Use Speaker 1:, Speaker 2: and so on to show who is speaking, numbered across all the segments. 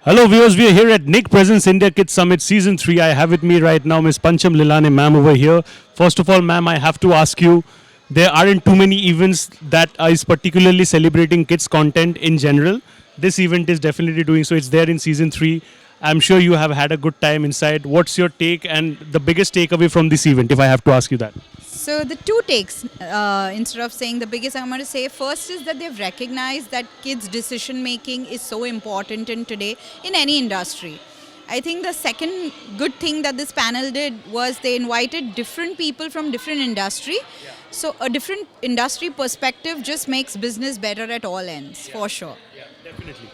Speaker 1: Hello viewers, we are here at Nick Presents India Kids Summit Season 3. I have with me right now Miss Pancham Lillaney ma'am over here. First of all, ma'am, I have to ask you, there aren't too many events that is particularly celebrating kids content in general. This event is definitely doing so. It's there in Season 3. I'm sure you have had a good time inside. What's your take and the biggest takeaway from this event, if I have to ask you that?
Speaker 2: So the two takes, instead of saying the biggest, I'm going to say first is that they've recognized that kids' decision making is so important in today in any industry. I think the second good thing that this panel did was they invited different people from different industry. Yeah. So a different industry perspective just makes business better at all ends, for sure.
Speaker 1: Yeah, definitely.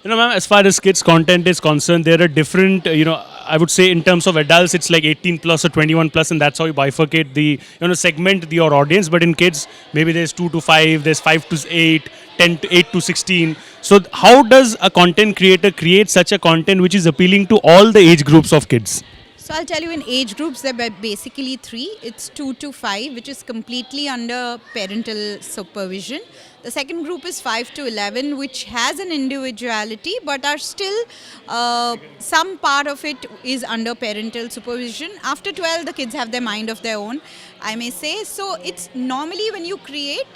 Speaker 1: You know, ma'am, as far as kids' content is concerned, there are different, I would say in terms of adults, it's like 18 plus or 21 plus, and that's how you bifurcate the, segment your audience. But in kids, maybe there's 2 to 5, there's 5 to 8, 10 to 8 to 16. So how does a content creator create such a content which is appealing to all the age groups of kids?
Speaker 2: So I'll tell you, in age groups, there are basically 3. It's 2 to 5, which is completely under parental supervision. The second group is 5 to 11, which has an individuality, but are still, some part of it is under parental supervision. After 12, the kids have their mind of their own, I may say. So it's normally when you create,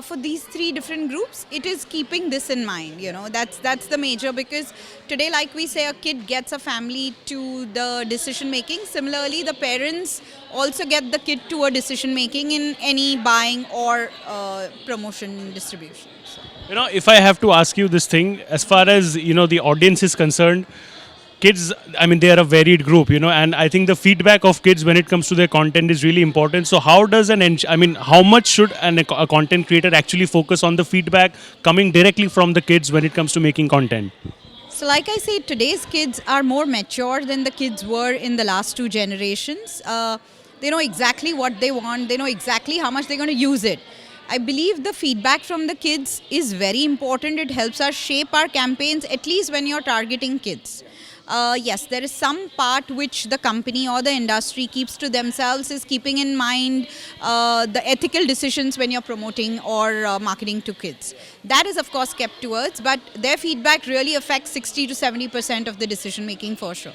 Speaker 2: for these 3 different groups, it is keeping this in mind. That's the major, because today, like we say, a kid gets a family to the decision making. Similarly, the parents also get the kid to a decision making in any buying or promotion distribution. So.
Speaker 1: If I have to ask you this thing, as far as the audience is concerned, kids, they are a varied group, and I think the feedback of kids when it comes to their content is really important. So how does how much should a content creator actually focus on the feedback coming directly from the kids when it comes to making content?
Speaker 2: So like I say, today's kids are more mature than the kids were in the last 2 generations. They know exactly what they want. They know exactly how much they're going to use it. I believe the feedback from the kids is very important. It helps us shape our campaigns, at least when you're targeting kids. Yes, there is some part which the company or the industry keeps to themselves, is keeping in mind the ethical decisions when you're promoting or marketing to kids. That is, of course, kept towards, but their feedback really affects 60 to 70% of the decision making, for sure.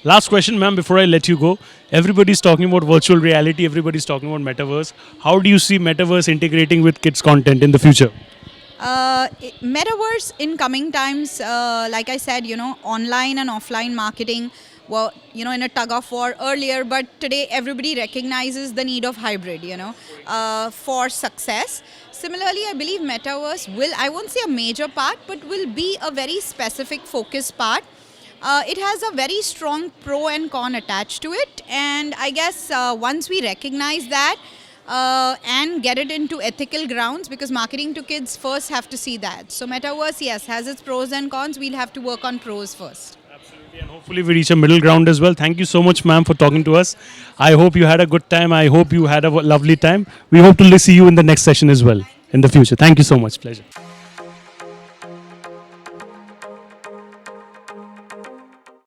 Speaker 1: Last question, ma'am, before I let you go. Everybody's talking about virtual reality. Everybody's talking about Metaverse. How do you see Metaverse integrating with kids' content in the future?
Speaker 2: Metaverse in coming times, like I said, online and offline marketing were, in a tug of war earlier, but today everybody recognizes the need of hybrid, for success. Similarly, I believe Metaverse will, I won't say a major part, but will be a very specific focus part. It has a very strong pro and con attached to it, and I guess once we recognize that, and get it into ethical grounds, because marketing to kids first have to see that. So Metaverse, yes, has its pros and cons. We'll have to work on pros first.
Speaker 1: Absolutely, and hopefully we reach a middle ground as well. Thank you so much, ma'am, for talking to us. I hope you had a good time. I hope you had a lovely time. We hope to see you in the next session as well in the future. Thank you so much. Pleasure.